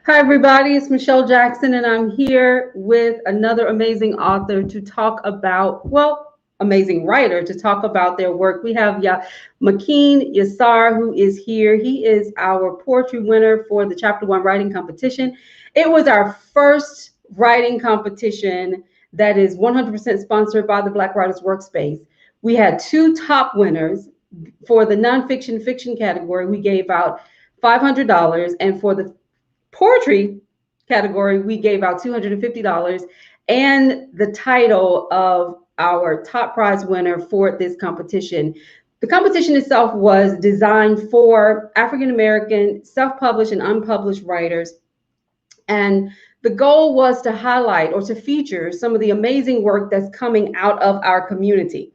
Hi, everybody. It's Michelle Jackson, and I'm here with another amazing author to talk about, amazing writer to talk about their work. We have Makeen Yasar, who is here. He is our poetry winner for the Chapter One writing competition. It was our first writing competition that is 100% sponsored by the Black Writers Workspace. We had two top winners. For the nonfiction fiction category, we gave out $500, and for the poetry category, we gave out $250 and the title of our top prize winner for this competition. The competition itself was designed for African American self-published and unpublished writers. And the goal was to highlight or to feature some of the amazing work that's coming out of our community.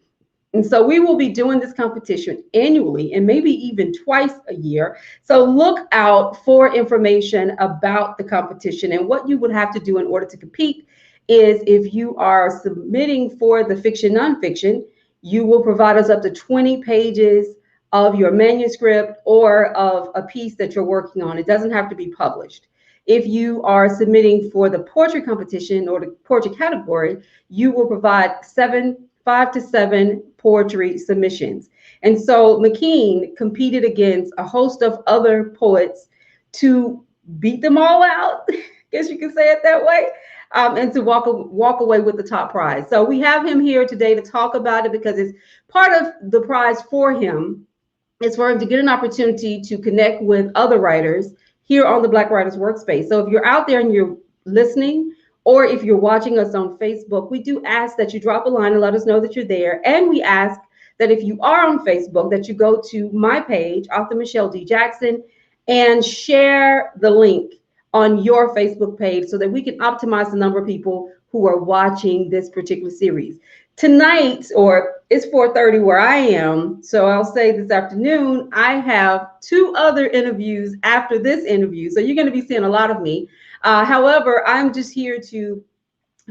And so we will be doing this competition annually and maybe even twice a year. So look out for information about the competition. And what you would have to do in order to compete is, if you are submitting for the fiction nonfiction, you will provide us up to 20 pages of your manuscript or of a piece that you're working on. It doesn't have to be published. If you are submitting for the poetry competition or the poetry category, you will provide 5 to 7 poetry submissions. And so Makeen competed against a host of other poets to beat them all out, I guess you can say it that way, and to walk away with the top prize. So we have him here today to talk about it because it's part of the prize for him. It's for him to get an opportunity to connect with other writers here on the Black Writers Workspace. So if you're out there and you're listening, or if you're watching us on Facebook, we do ask that you drop a line and let us know that you're there. And we ask that if you are on Facebook, that you go to my page, author Michelle D. Jackson, and share the link on your Facebook page so that we can optimize the number of people who are watching this particular series. Tonight, or it's 4:30 where I am, so I'll say this afternoon, I have 2 other interviews after this interview. So you're going to be seeing a lot of me. However, I'm just here to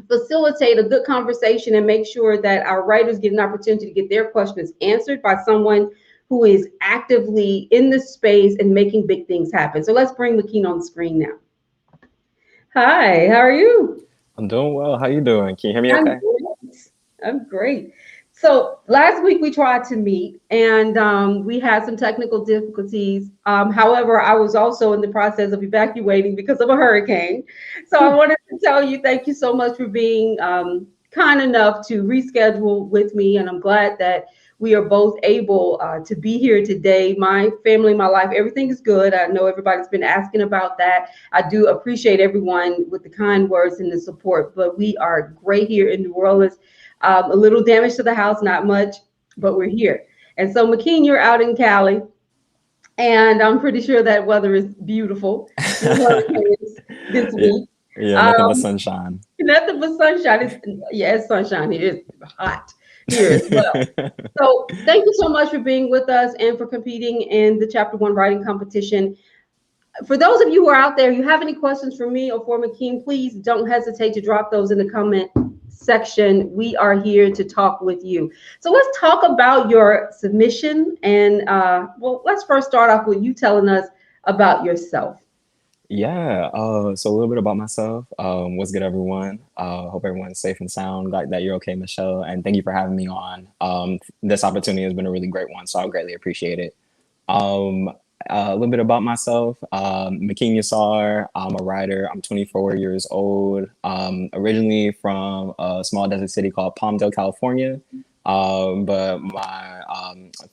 facilitate a good conversation and make sure that our writers get an opportunity to get their questions answered by someone who is actively in this space and making big things happen. So let's bring Makeen on the screen now. Hi, how are you? I'm doing well. How you doing? Can you hear me I'm okay? great. I'm great. So last week we tried to meet and we had some technical difficulties. However, I was also in the process of evacuating because of a hurricane. So I wanted to tell you thank you so much for being kind enough to reschedule with me. And I'm glad that we are both able to be here today. My family, my life, everything is good. I know everybody's been asking about that. I do appreciate everyone with the kind words and the support, but we are great here in New Orleans. A little damage to the house, not much, but we're here. And so, Makeen, you're out in Cali, and I'm pretty sure that weather is beautiful. No hurricanes this Yeah, week. yeah, nothing but Um, sunshine. Nothing but sunshine. It's sunshine here. It's hot here as well. So, thank you so much for being with us and for competing in the Chapter One writing competition. For those of you who are out there, you have any questions for me or for Makeen, please don't hesitate to drop those in the comment section. We are here to talk with you. So let's talk about your submission. And let's first start off with you telling us about yourself. Yeah, so a little bit about myself. What's good, everyone? Hope everyone's safe and sound. Glad that you're okay, Michelle. And thank you for having me on. This opportunity has been a really great one, so I greatly appreciate it. Um, a little bit about myself. Makeen Yasar. I'm a writer. I'm 24 years old. Originally from a small desert city called Palmdale, California. But my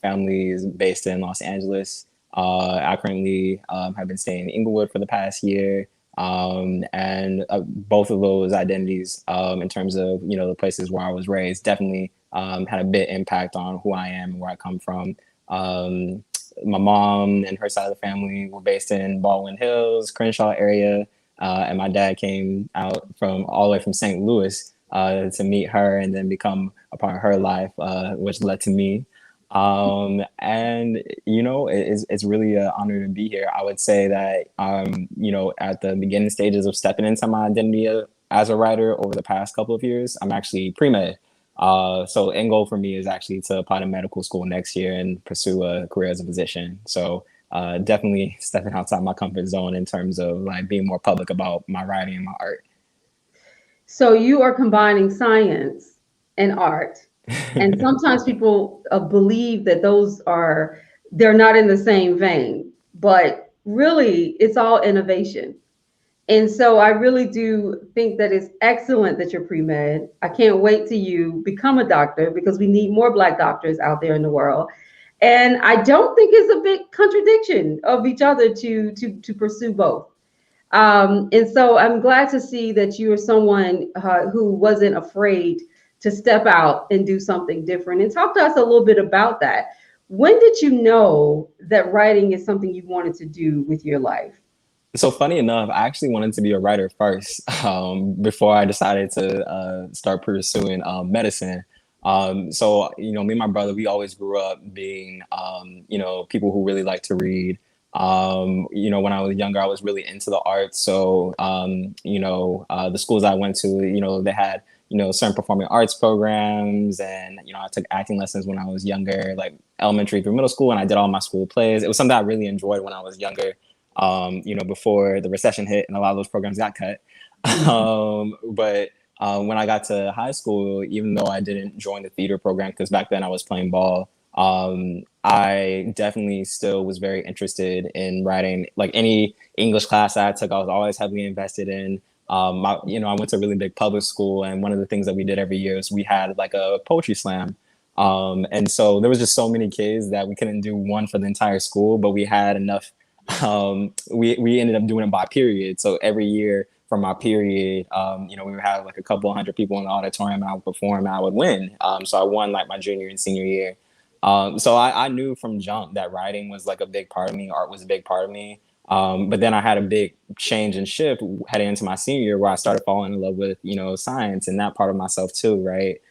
family is based in Los Angeles. I currently have been staying in Inglewood for the past year. And both of those identities, in terms of, the places where I was raised, definitely had a big impact on who I am and where I come from. My mom and her side of the family were based in Baldwin Hills, Crenshaw area. And my dad came out from all the way from St. Louis to meet her and then become a part of her life, which led to me. And it's really an honor to be here. I would say that at the beginning stages of stepping into my identity as a writer over the past couple of years, I'm actually pre-med. So end goal for me is actually to apply to medical school next year and pursue a career as a physician. So definitely stepping outside my comfort zone in terms of like being more public about my writing and my art. So you are combining science and art. And sometimes people believe that they're not in the same vein, but really it's all innovation. And so I really do think that it's excellent that you're pre-med. I can't wait till you become a doctor because we need more Black doctors out there in the world. And I don't think it's a big contradiction of each other to pursue both. And so I'm glad to see that you are someone who wasn't afraid to step out and do something different. And talk to us a little bit about that. When did you know that writing is something you wanted to do with your life? So funny enough, I actually wanted to be a writer first before I decided to start pursuing medicine. So, me and my brother, we always grew up being, people who really like to read. When I was younger, I was really into the arts. So, the schools I went to, they had, certain performing arts programs. And, I took acting lessons when I was younger, like elementary through middle school. And I did all my school plays. It was something I really enjoyed when I was younger, before the recession hit and a lot of those programs got cut. But when I got to high school, even though I didn't join the theater program, because back then I was playing ball, I definitely still was very interested in writing. Like any English class I took, I was always heavily invested in. I went to a really big public school, and one of the things that we did every year is we had like a poetry slam. And so there was just so many kids that we couldn't do one for the entire school, but we had enough. We ended up doing it by period. So every year from our period, we would have like a couple hundred people in the auditorium, and I would perform and I would win. So I won like my junior and senior year. So I knew from jump that writing was like a big part of me. Art was a big part of me. But then I had a big change and shift heading into my senior year where I started falling in love with, science and that part of myself too. Right.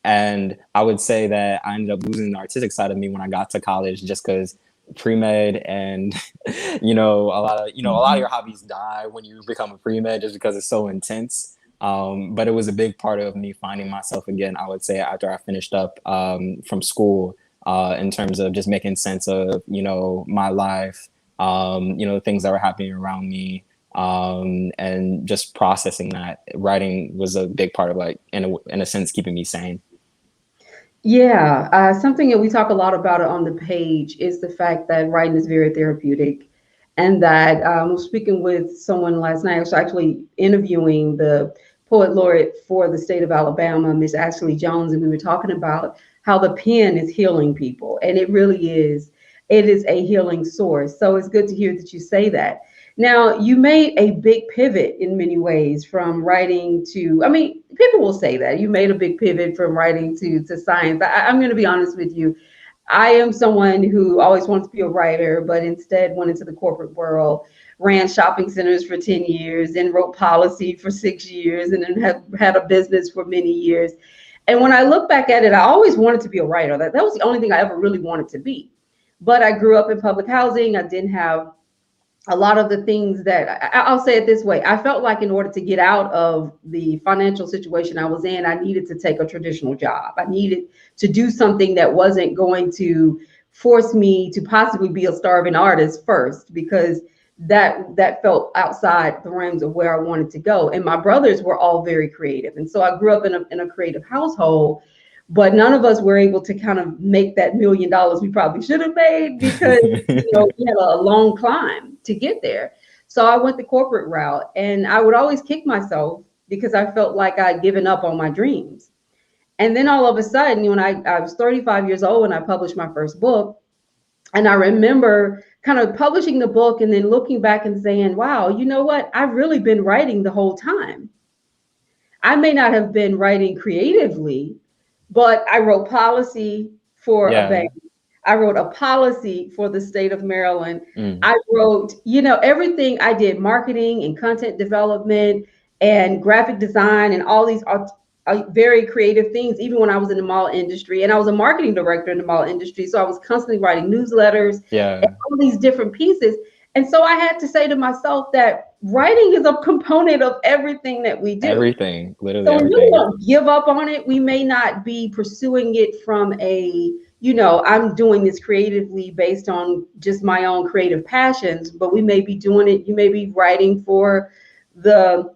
And I would say that I ended up losing the artistic side of me when I got to college, just because pre-med and a lot of your hobbies die when you become a pre-med just because it's so intense. But it was a big part of me finding myself again, I would say, after I finished up from school, in terms of just making sense of my life, things that were happening around me, and just processing that. Writing was a big part of, like, in a sense, keeping me sane. Yeah, something that we talk a lot about it on the page is the fact that writing is very therapeutic, and that I was speaking with someone last night. I was actually interviewing the poet laureate for the state of Alabama, Miss Ashley Jones, and we were talking about how the pen is healing people, and it really is. It is a healing source. So it's good to hear that you say that. Now, you made a big pivot in many ways from writing to, I mean, people will say that you made a big pivot from writing to science. I'm going to be honest with you. I am someone who always wanted to be a writer, but instead went into the corporate world, ran shopping centers for 10 years, and wrote policy for 6 years, and then had a business for many years. And when I look back at it, I always wanted to be a writer. That was the only thing I ever really wanted to be. But I grew up in public housing. I didn't have a lot of the things that I'll say it this way. I felt like in order to get out of the financial situation I was in, I needed to take a traditional job. I needed to do something that wasn't going to force me to possibly be a starving artist first, because that felt outside the realms of where I wanted to go. And my brothers were all very creative. And so I grew up in a creative household, but none of us were able to kind of make that $1 million we probably should have made, because we had a long climb to get there. So I went the corporate route, and I would always kick myself because I felt like I'd given up on my dreams. And then all of a sudden, when I was 35 years old and I published my first book, and I remember kind of publishing the book and then looking back and saying, wow, you know what? I've really been writing the whole time. I may not have been writing creatively, but I wrote policy for a Yeah. bank. I wrote a policy for the state of Maryland. Mm. I wrote, everything. I did marketing and content development and graphic design and all these very creative things, even when I was in the mall industry. And I was a marketing director in the mall industry. So I was constantly writing newsletters and Yeah. all these different pieces. And so I had to say to myself that writing is a component of everything that we do. Everything, literally So we really everything. don't give up on it. We may not be pursuing it from a I'm doing this creatively based on just my own creative passions, but we may be doing it. You may be writing for the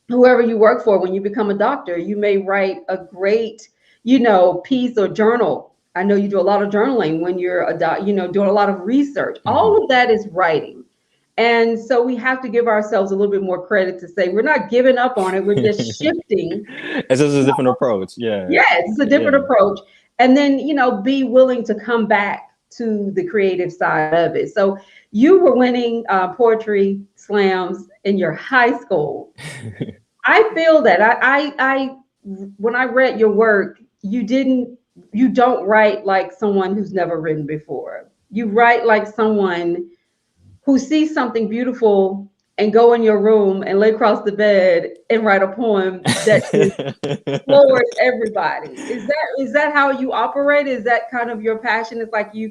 whoever you work for. When you become a doctor, you may write a great, piece or journal. I know you do a lot of journaling when you're doing a lot of research. Mhm. All of that is writing. And so we have to give ourselves a little bit more credit to say we're not giving up on it. We're just shifting. It's just a different approach. Yeah. Yes, it's a different Yeah. approach. And then, be willing to come back to the creative side of it. So you were winning poetry slams in your high school. I feel that when I read your work, you don't write like someone who's never written before. You write like someone who sees something beautiful and go in your room and lay across the bed and write a poem that floors everybody. Is that how you operate? Is that kind of your passion? It's like you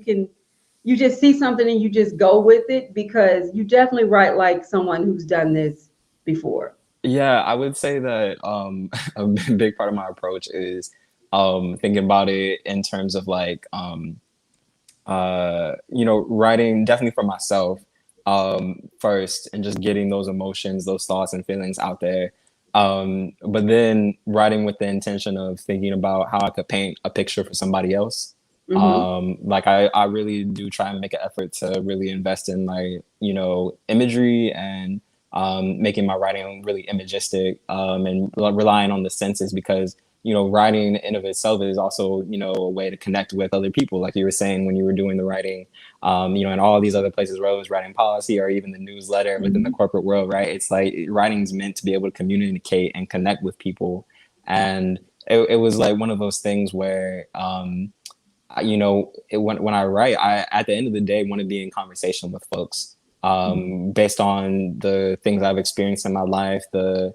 just see something and you just go with it, because you definitely write like someone who's done this before. Yeah, I would say that a big part of my approach is thinking about it in terms of like writing definitely for myself first, and just getting those emotions, those thoughts and feelings out there. But then writing with the intention of thinking about how I could paint a picture for somebody else. Hmm. Like I really do try and make an effort to really invest in like, imagery and making my writing really imagistic, and relying on the senses, because writing in of itself is also a way to connect with other people, like you were saying when you were doing the writing, and all these other places where I was writing policy or even the newsletter within the Hmm. corporate world, right? It's like writing's meant to be able to communicate and connect with people. And it was like one of those things where when I write, I at the end of the day want to be in conversation with folks, based on the things I've experienced in my life, my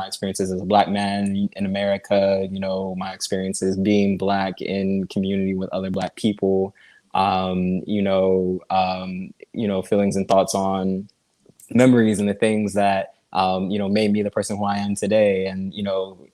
experiences as a Black man in America, my experiences being Black in community with other Black people, feelings and thoughts on memories and the things that made me the person who I am today, and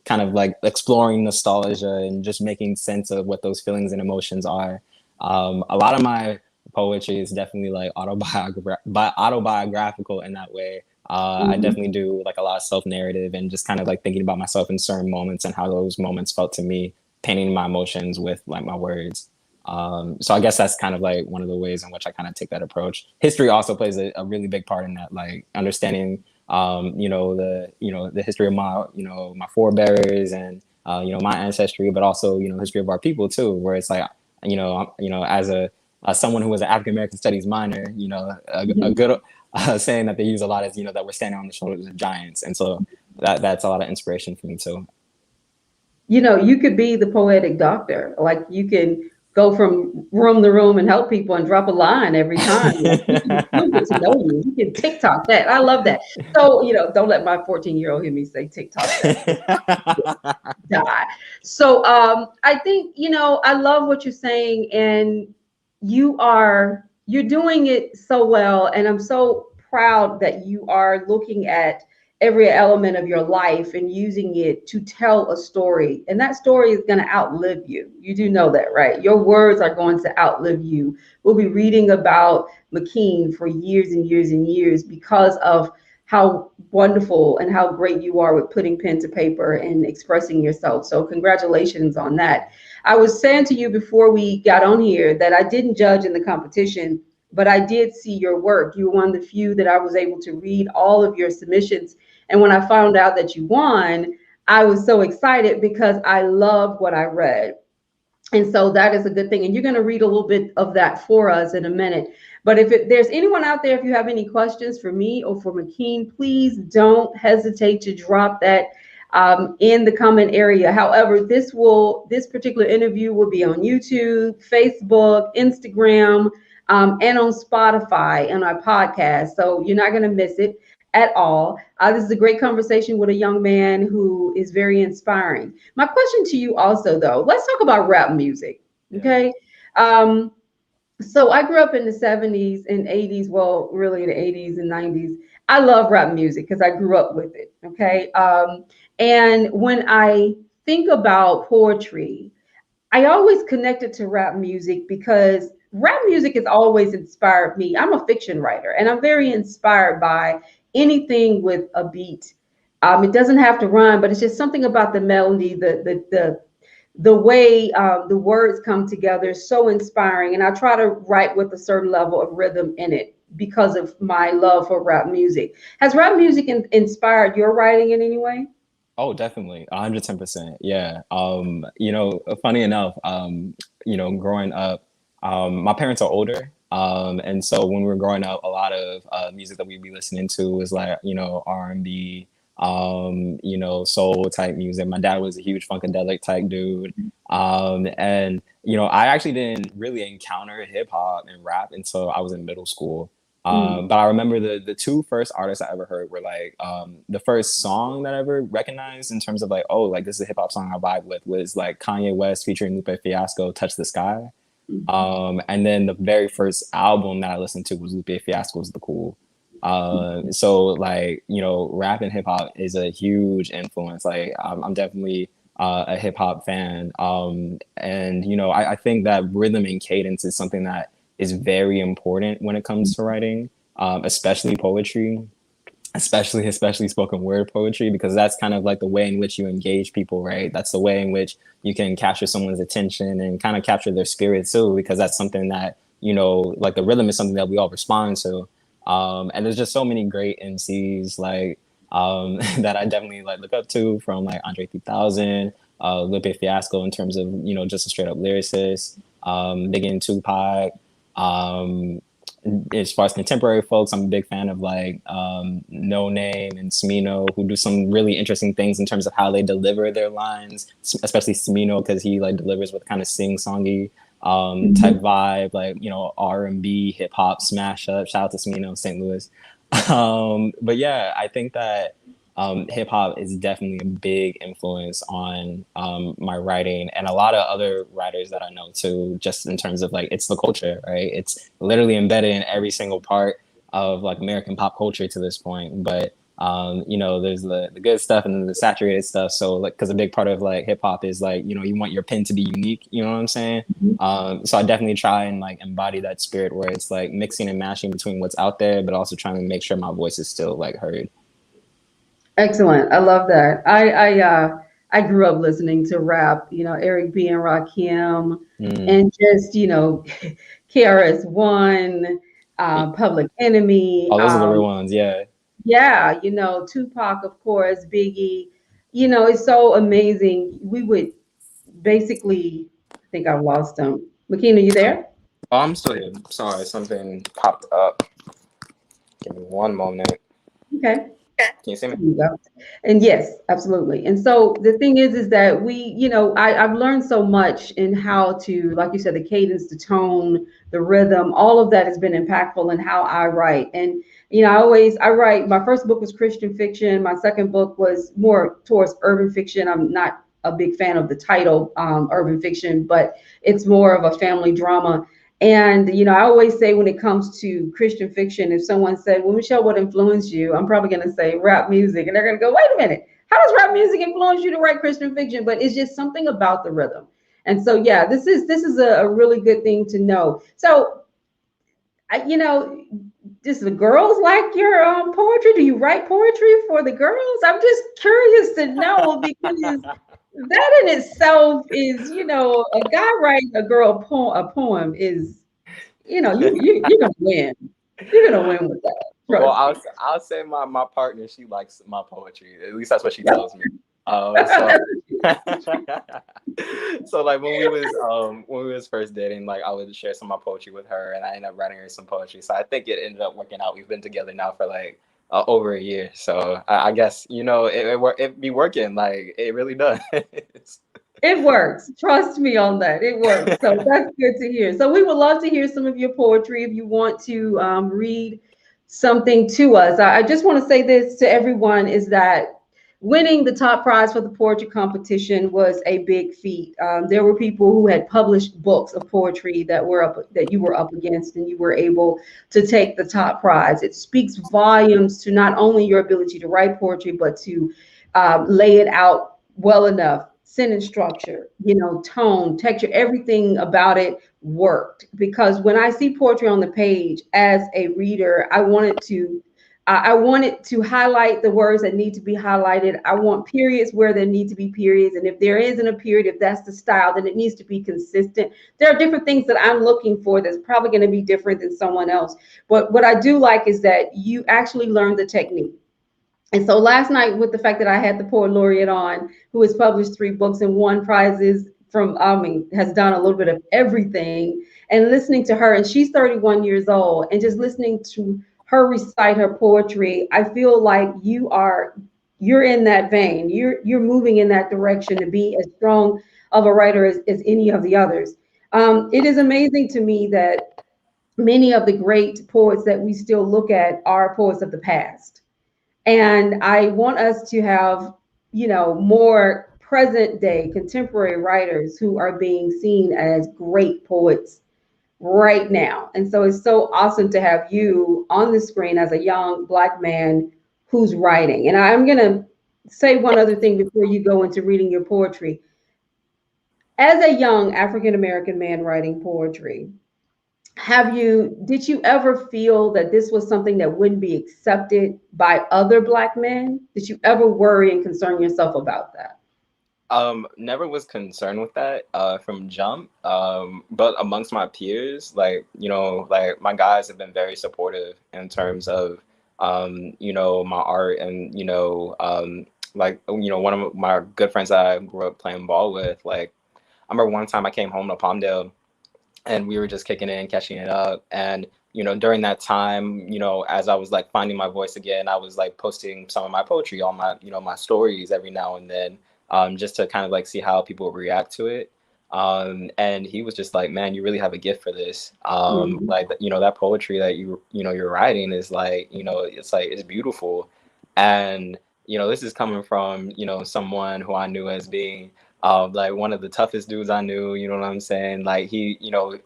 kind of like exploring nostalgia and just making sense of what those feelings and emotions are. A lot of my poetry is definitely like autobiographical in that way. I Hmm. definitely do like a lot of self narrative and just kind of like thinking about myself in certain moments and how those moments felt to me, painting my emotions with like my words. So I guess that's kind of like one of the ways in which I kind of take that approach. History also plays a really big part in that, like understanding, the history of my forebears and, my ancestry, but also, history of our people too, where it's like, as as someone who was an African American studies minor, a Hmm. good saying that they use a lot is, that we're standing on the shoulders of giants. And so that's a lot of inspiration for me too. You could be the poetic doctor. Like, you can go from room to room and help people and drop a line every time. Like, people get to know you. You can TikTok that. I love that. So, don't let my 14-year-old hear me say TikTok that. Die. So I think, I love what you're saying, and you're doing it so well, and I'm so proud that you are looking at every element of your life and using it to tell a story. And that story is going to outlive you. You do know that, right? Your words are going to outlive you. We'll be reading about Makeen for years and years and years because of how wonderful and how great you are with putting pen to paper and expressing yourself. So congratulations on that. I was saying to you before we got on here that I didn't judge in the competition, but I did see your work. You were one of the few that I was able to read all of your submissions. And when I found out that you won, I was so excited because I loved what I read. And so that is a good thing. And you're going to read a little bit of that for us in a minute. But if there's anyone out there, if you have any questions for me or for Makeen, please don't hesitate to drop that in the comment area. However, this particular interview will be on YouTube, Facebook, Instagram, and on Spotify and our podcast. So you're not going to miss it at all. This is a great conversation with a young man who is very inspiring. My question to you also, though, let's talk about rap music. Yeah. Okay. Um, so I grew up in the 70s and 80s, well, really the 80s and 90s. I love rap music because I grew up with it. Okay. And when I think about poetry, I always connected to rap music because rap music has always inspired me. I'm a fiction writer and I'm very inspired by anything with a beat. It doesn't have to rhyme, but it's just something about the melody, the way the words come together is so inspiring. And I try to write with a certain level of rhythm in it because of my love for rap music. Has rap music inspired your writing in any way? Oh, definitely, 110%. Yeah. Funny enough, growing up, my parents are older, and so when we were growing up, a lot of music that we'd be listening to was like, R&B, soul type music. My dad was a huge funkadelic type dude, and I actually didn't really encounter hip hop and rap until I was in middle school. Mm, But I remember the two first artists I ever heard were like the first song that I ever recognized in terms of like, oh, like this is a hip hop song I vibe with was like Kanye West featuring Lupe Fiasco, Touch the Sky. mhm. And then the very first album that I listened to was Lupe Fiasco's The Cool. So like, rap and hip hop is a huge influence. Like I'm definitely a hip hop fan. And I think that rhythm and cadence is something that is very important when it comes to writing, especially poetry, especially spoken word poetry, because that's kind of like the way in which you engage people, right? That's the way in which you can capture someone's attention and kind of capture their spirit too, because that's something that, like the rhythm is something that we all respond to. And there's just so many great MCs like that I definitely like look up to, from like Andre 3000, Lupe Fiasco in terms of, just a straight up lyricist, Big in Tupac. Um, as far as contemporary folks, I'm a big fan of like No Name and Smino, who do some really interesting things in terms of how they deliver their lines, especially Smino because he like delivers with kind of sing-songy type Mhm. vibe, like R&B, hip hop smash up. Shout out to Smino, St. Louis. But yeah, I think that hip hop is definitely a big influence on my writing and a lot of other writers that I know too, just in terms of like it's the culture, right? It's literally embedded in every single part of like American pop culture to this point. But there's the good stuff and then the saturated stuff. So like, because a big part of like hip hop is like, you want your pen to be unique, you know what I'm saying? So I definitely try and like embody that spirit where it's like mixing and mashing between what's out there, but also trying to make sure my voice is still like heard. Excellent. I love that. I grew up listening to rap, Eric B and Rakim, Mm. and just, KRS One, Public Enemy, Oh, those are the real ones. Yeah. yeah, Tupac, of course, Biggie. It's so amazing. We would basically, I think I've lost him. Makeen, are you there? Oh, I'm still here. Sorry, something popped up. Give me one moment. Okay. Can you see me? There you go. And yes, absolutely. And so the thing is that I've learned so much in how to, like you said, the cadence, the tone, the rhythm, all of that has been impactful in how I write. And, I write, my first book was Christian fiction. My second book was more towards urban fiction. I'm not a big fan of the title, urban fiction, but it's more of a family drama. And I always say when it comes to Christian fiction, if someone said, "Well, Michelle, what influenced you?" I'm probably going to say rap music, and they're going to go, "Wait a minute, how does rap music influence you to write Christian fiction?" But it's just something about the rhythm. And so, yeah, this is a really good thing to know. So, does the girls like your poetry? Do you write poetry for the girls? I'm just curious to know because that in itself is, a guy writing a girl a poem is, you're gonna win. You're gonna win with that. Well, Trust me. I'll say my partner, she likes my poetry. At least that's what she Yeah. tells me. So so like when we was first dating, like I would share some of my poetry with her, and I ended up writing her some poetry. So I think it ended up working out. We've been together now for like over a year. So I guess it be working. Like it really does. It works. Trust me on that. It works. So that's good to hear. So we would love to hear some of your poetry if you want to read something to us. I just want to say this to everyone is that winning the top prize for the poetry competition was a big feat. There were people who had published books of poetry that you were up against, and you were able to take the top prize. It speaks volumes to not only your ability to write poetry, but to lay it out well enough sentence structure, tone, texture, everything about it worked. Because when I see poetry on the page as a reader, I wanted to highlight the words that need to be highlighted. I want periods where there need to be periods. And if there isn't a period, if that's the style, then it needs to be consistent. There are different things that I'm looking for that's probably going to be different than someone else. But what I do like is that you actually learn the technique. And so last night, with the fact that I had the poet laureate on, who has published 3 books and won prizes from, has done a little bit of everything, and listening to her, and she's 31 years old, and just listening to her recite her poetry, I feel like you're in that vein. You're moving in that direction to be as strong of a writer as any of the others. It is amazing to me that many of the great poets that we still look at are poets of the past, and I want us to have, more present day contemporary writers who are being seen as great poets right now. And so it's so awesome to have you on the screen as a young Black man who's writing. And I'm going to say one other thing before you go into reading your poetry. As a young African American man writing poetry, did you ever feel that this was something that wouldn't be accepted by other Black men? Did you ever worry and concern yourself about that? Never was concerned with that from jump. But amongst my peers, like, like my guys have been very supportive in terms of my art, and like, one of my good friends that I grew up playing ball with, like, I remember one time I came home to Palmdale and we were just kicking it and catching it up. And, during that time, as I was like finding my voice again, I was like posting some of my poetry on my, my stories every now and then, just to kind of like see how people would react to it. And he was just like, man, you really have a gift for this. Mhm. Like, that poetry that you're writing is like, it's like, it's beautiful. And, this is coming from, someone who I knew as being like one of the toughest dudes I knew, you know what I'm saying? Like, he,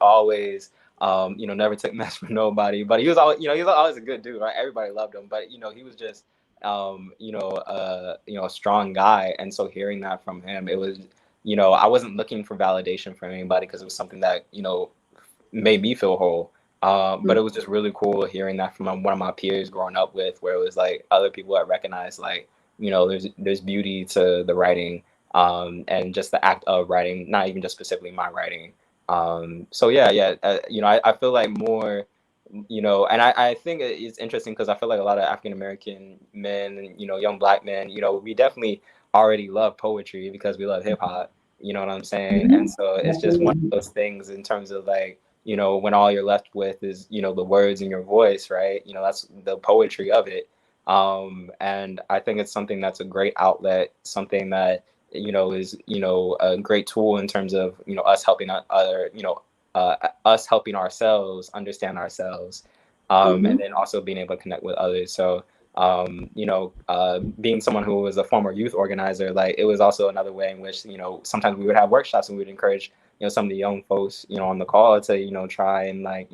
always, never took mess from nobody, but he was always, he was always a good dude, right? Everybody loved him, but, he was just, a strong guy. And so hearing that from him, it was, I wasn't looking for validation from anybody because it was something that, made me feel whole. But it was just really cool hearing that from one of my peers growing up with, where it was like other people that recognized, like, there's beauty to the writing, and just the act of writing, not even just specifically my writing. So yeah, I feel like more, and I think it's interesting because I feel like a lot of African American men, young Black men, we definitely already love poetry because we love hip hop. You know what I'm saying? And Mhm. so it's just one of Absolutely. those things in terms of like, when all you're left with is, the words in your voice, right? That's the poetry of it. And I think it's something that's a great outlet, something that, is, a great tool in terms of, us helping other, us helping ourselves understand ourselves, and Mhm. then also being able to connect with others. So, being someone who was a former youth organizer, like, it was also another way in which, sometimes we would have workshops and we would encourage, some of the young folks, on the call to, try and like,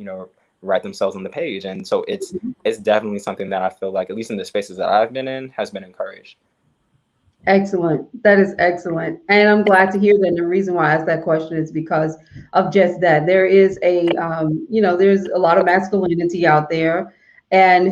write themselves on the page. And so it's definitely something that I feel like, at least in the spaces that I've been in, has been encouraged. Excellent. That is excellent. And I'm glad to hear that. And the reason why I asked that question is because of just that. There is there's a lot of masculinity out there, and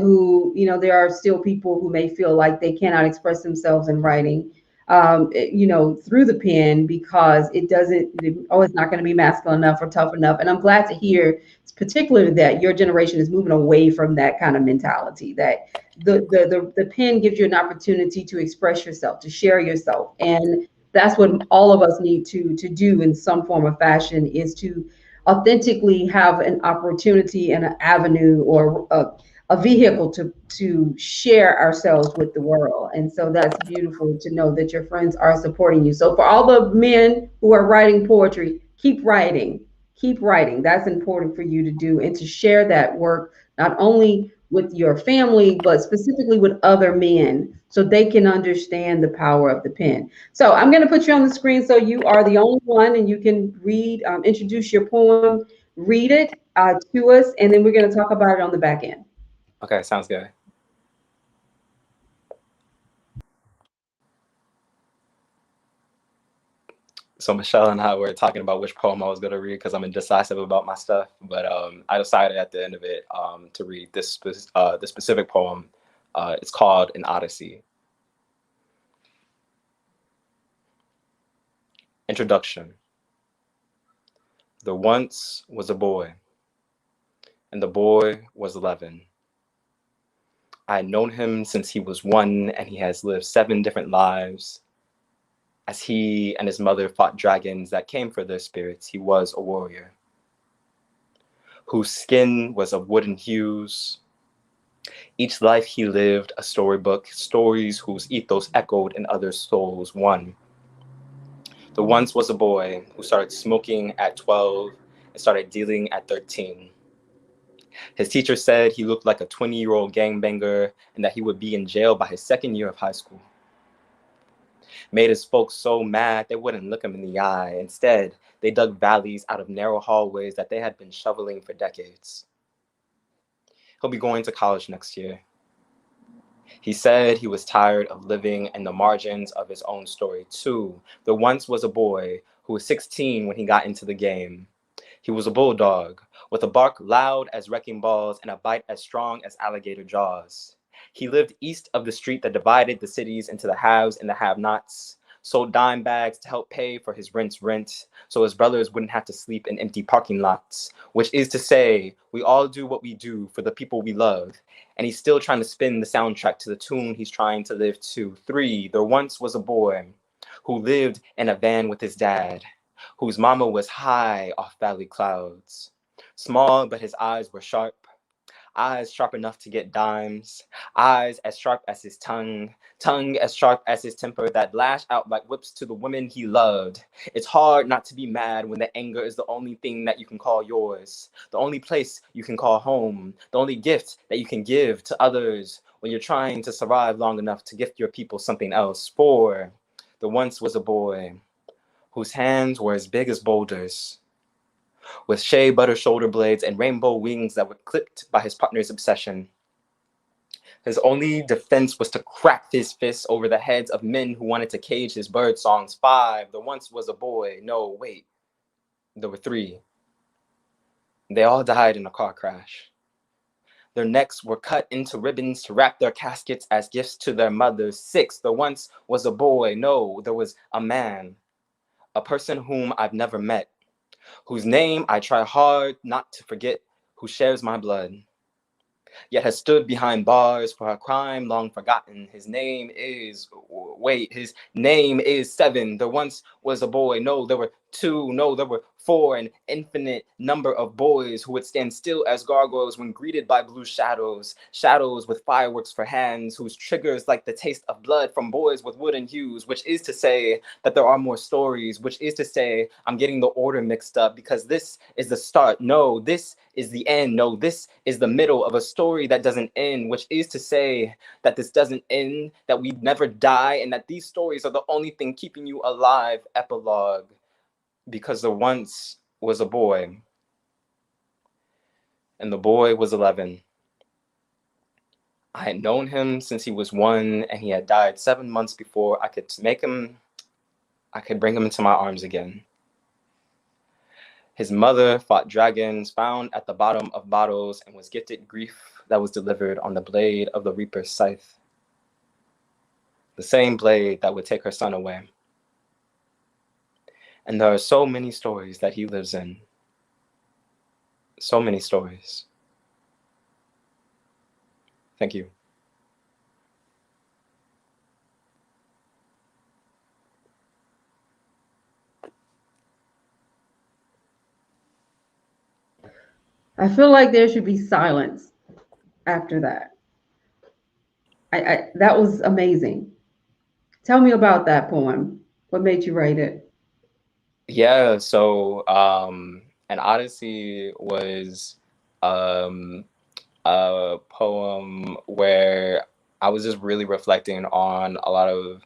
there are still people who may feel like they cannot express themselves in writing, through the pen because it's not going to be masculine enough or tough enough. And I'm glad to hear, particularly that your generation is moving away from that kind of mentality, that the pen gives you an opportunity to express yourself, to share yourself. And that's what all of us need to do in some form of fashion, is to authentically have an opportunity and an avenue, or a vehicle to share ourselves with the world. And so that's beautiful to know that your friends are supporting you. So for all the men who are writing poetry, keep writing. Keep writing. That's important for you to do, and to share that work not only with your family, but specifically with other men, so they can understand the power of the pen. So I'm going to put you on the screen so you are the only one, and you can read, introduce your poem, read it to us, and then we're going to talk about it on the back end. Okay, sounds good. So Michelle and I were talking about which poem I was going to read because I'm indecisive about my stuff. But I decided at the end of it to read this specific poem. It's called An Odyssey. Introduction. There once was a boy, and the boy was 11. I had known him since he was 1, and he has lived 7 different lives. As he and his mother fought dragons that came for their spirits, he was a warrior, whose skin was of wooden hues. Each life he lived a storybook, stories whose ethos echoed in other souls. One. There once was a boy who started smoking at 12 and started dealing at 13. His teacher said he looked like a 20-year-old gangbanger and that he would be in jail by his 2nd year of high school. Made his folks so mad they wouldn't look him in the eye. Instead, they dug valleys out of narrow hallways that they had been shoveling for decades. He'll be going to college next year. He said he was tired of living in the margins of his own story, too. There once was a boy who was 16 when he got into the game. He was a bulldog, with a bark loud as wrecking balls and a bite as strong as alligator jaws. He lived east of the street that divided the cities into the haves and the have-nots, sold dime bags to help pay for his rent, so his brothers wouldn't have to sleep in empty parking lots, which is to say, we all do what we do for the people we love, and he's still trying to spin the soundtrack to the tune he's trying to live to. 3, there once was a boy who lived in a van with his dad, whose mama was high off valley clouds. Small, but his eyes were sharp. Eyes sharp enough to get dimes. Eyes as sharp as his tongue. Tongue as sharp as his temper that lashed out like whips to the women he loved. It's hard not to be mad when the anger is the only thing that you can call yours. The only place you can call home. The only gift that you can give to others when you're trying to survive long enough to gift your people something else. 4, there once was a boy whose hands were as big as boulders, with shea butter shoulder blades and rainbow wings that were clipped by his partner's obsession. His only defense was to crack his fists over the heads of men who wanted to cage his bird songs. 5, there once was a boy. No, wait, there were 3. They all died in a car crash. Their necks were cut into ribbons to wrap their caskets as gifts to their mothers. 6, there once was a boy. No, there was a man, a person whom I've never met, whose name I try hard not to forget, who shares my blood, yet has stood behind bars for a crime long forgotten. His name is 7. There once was a boy. No, there were 2. No, there were 4. An infinite number of boys who would stand still as gargoyles when greeted by blue shadows. Shadows with fireworks for hands, whose triggers like the taste of blood from boys with wooden hues, which is to say that there are more stories, which is to say I'm getting the order mixed up because this is the start. No, this is the end. No, this is the middle of a story that doesn't end, which is to say that this doesn't end, that we never die, and that these stories are the only thing keeping you alive. Epilogue. Because there once was a boy, and the boy was 11. I had known him since he was 1, and he had died 7 months before I could bring him into my arms again. His mother fought dragons found at the bottom of bottles and was gifted grief that was delivered on the blade of the reaper's scythe. The same blade that would take her son away. And there are so many stories that he lives in. So many stories. Thank you. I feel like there should be silence after that. That was amazing. Tell me about that poem. What made you write it? Yeah, so An Odyssey was um, a poem where I was just really reflecting on a lot of,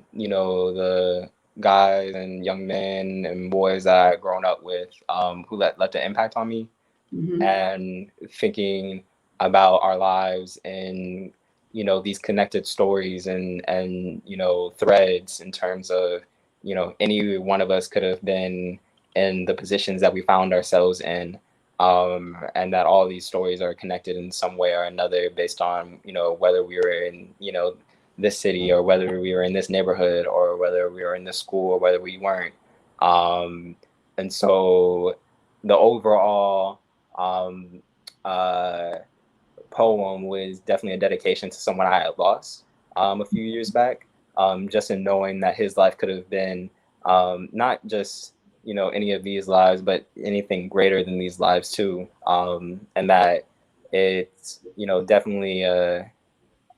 the guys and young men and boys that I'd grown up with who left an impact on me, Mm-hmm. and thinking about our lives and these connected stories and threads in terms of any one of us could have been in the positions that we found ourselves in, and that all these stories are connected in some way or another based on whether we were in this city, or whether we were in this neighborhood, or whether we were in this school, or whether we weren't. um, and so the overall um, uh, poem was definitely a dedication to someone I had lost a few years back. Just in knowing that his life could have been not just any of these lives, but anything greater than these lives too, and that it's definitely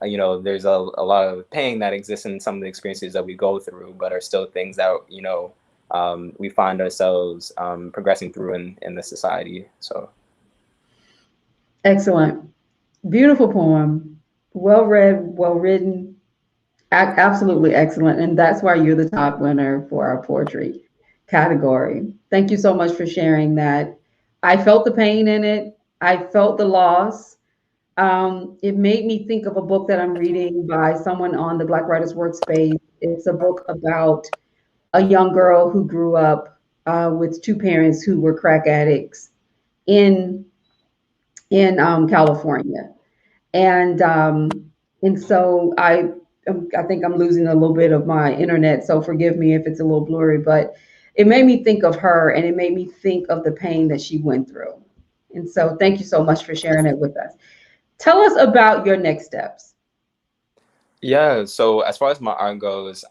there's a lot of pain that exists in some of the experiences that we go through, but are still things that we find ourselves progressing through in the society. So Excellent. Beautiful poem. Well read, well written, absolutely excellent. And that's why you're the top winner for our poetry category. Thank you so much for sharing that. I felt the pain in it, I felt the loss. It made me think of a book that I'm reading by someone on the Black Writers Workspace. It's a book about a young girl who grew up with two parents who were crack addicts in California, and so I think I'm losing a little bit of my internet, so forgive me if it's a little blurry, but it made me think of her, and it made me think of the pain that she went through. And so thank you so much for sharing it with us. Tell us about your next steps. yeah, so as far as my art goes,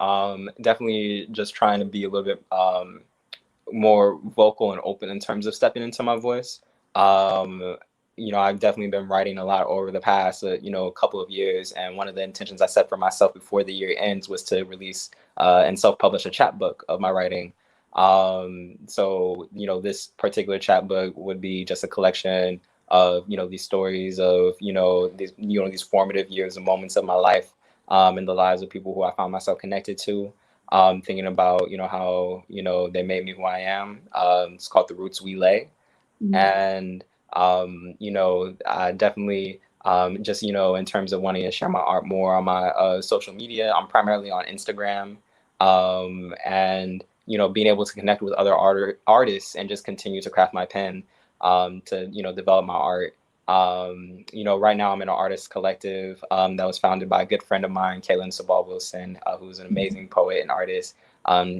definitely just trying to be a little bit more vocal and open in terms of stepping into my voice. Um, I've definitely been writing a lot over the past, couple of years, and one of the intentions I set for myself before the year ends was to release and self-publish a chapbook of my writing. So, this particular chapbook would be just a collection of, these stories of, these formative years and moments of my life, and the lives of people who I found myself connected to, thinking about how they made me who I am. It's called The Roots We Lay, Mhm. and definitely just in terms of wanting to share my art more on my social media. I'm primarily on Instagram, and being able to connect with other artists and just continue to craft my pen, to develop my art. Right now I'm in an artist collective that was founded by a good friend of mine, Kaylin Sabal Wilson, who's an amazing poet and artist.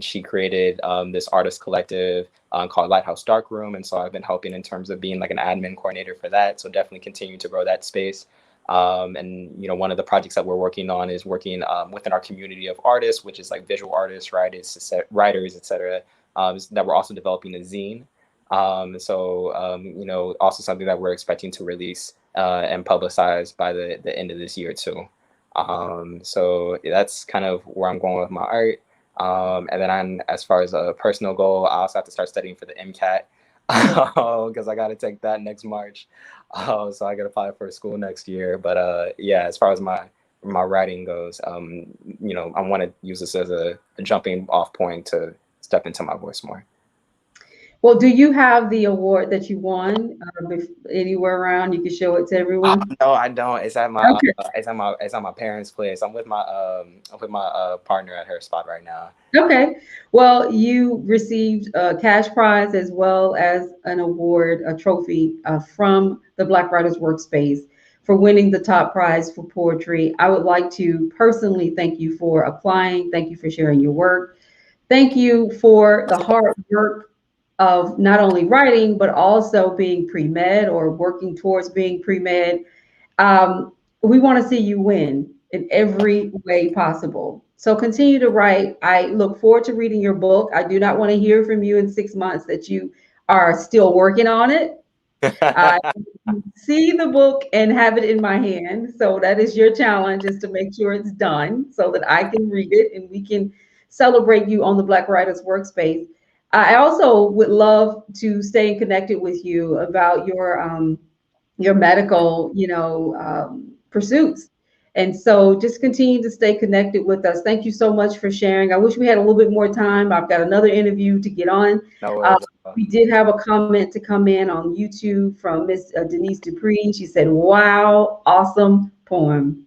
She created this artist collective called Lighthouse Darkroom, and so I've been helping in terms of being like an admin coordinator for that. So definitely continue to grow that space. And one of the projects that we're working on is working within our community of artists, which is like visual artists, writers, etc. That we're also developing a zine. Also something that we're expecting to release and publicize by the end of this year too. So that's kind of where I'm going with my art. And then as far as a personal goal, I also have to start studying for the MCAT because I got to take that next March. So I got to apply for school next year. But yeah, as far as my writing goes, I want to use this as a jumping off point to step into my voice more. Well, do you have the award that you won anywhere around? You can show it to everyone. No, I don't. Okay. It's at my parents' place. I'm with my partner at her spot right now. Okay. Well, you received a cash prize as well as an award, a trophy from the Black Writers Workspace for winning the top prize for poetry. I would like to personally thank you for applying. Thank you for sharing your work. Thank you for the hard work of not only writing, but also being pre-med or working towards being pre-med. We want to see you win in every way possible. So continue to write. I look forward to reading your book. I do not want to hear from you in 6 months that you are still working on it. I see the book and have it in my hand. So that is your challenge, is to make sure it's done so that I can read it and we can celebrate you on the Black Writers Workspace. I also would love to stay connected with you about your medical, pursuits. And so just continue to stay connected with us. Thank you so much for sharing. I wish we had a little bit more time. I've got another interview to get on. No Uh, worries. we did have a comment to come in on YouTube from Miss Denise Dupree. She said, "Wow, awesome poem."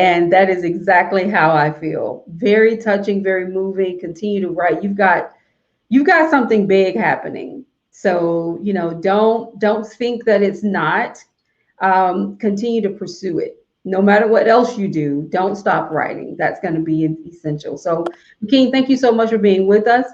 And that is exactly how I feel. Very touching, very moving. Continue to write. You've got something big happening. So, don't think that it's not. Continue to pursue it. No matter what else you do, don't stop writing. That's going to be essential. So, Makeen, thank you so much for being with us.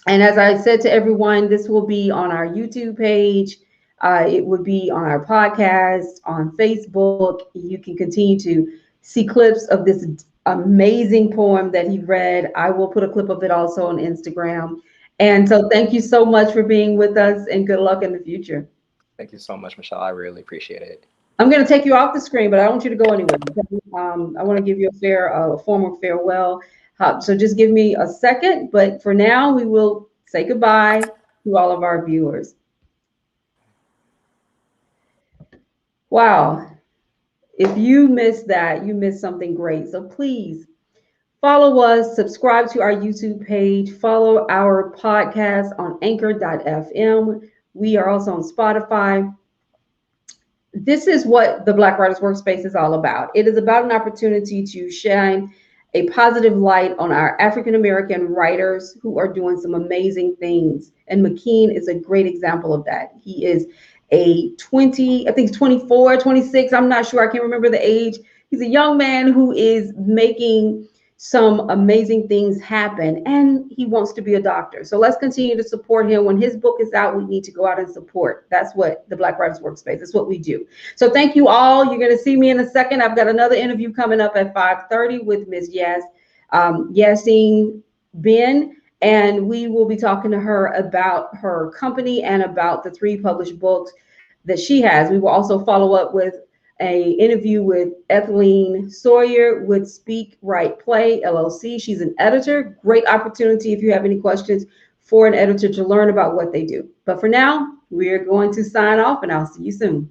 And as I said to everyone, this will be on our YouTube page. It would be on our podcast, on Facebook. You can continue to see clips of this amazing poem that he read. I will put a clip of it also on Instagram. And so thank you so much for being with us and good luck in the future. Thank you so much, Michelle. I really appreciate it. I'm going to take you off the screen, but I don't want you to go anywhere. Okay? I want to give you a formal farewell. So just give me a second. But for now, we will say goodbye to all of our viewers. Wow. If you missed that, you missed something great. So please follow us, subscribe to our YouTube page, follow our podcast on anchor.fm. We are also on Spotify. This is what the Black Writers Workspace is all about. It is about an opportunity to shine a positive light on our African American writers who are doing some amazing things. And Makeen is a great example of that. He is a 20, I think 24, 26. I'm not sure. I can't remember the age. He's a young man who is making some amazing things happen, and he wants to be a doctor. So let's continue to support him. When his book is out, we need to go out and support. That's what the Black Writers Workspace, that's what we do. So thank you all. You're going to see me in a second. I've got another interview coming up at 5:30 with Ms. Yassine Ben, and we will be talking to her about her company and about the 3 published books that she has. We will also follow up with a interview with Ethelene Sawyer with Speak Right Play LLC. She's an editor. Great opportunity if you have any questions for an editor to learn about what they do. But for now, we're going to sign off, and I'll see you soon.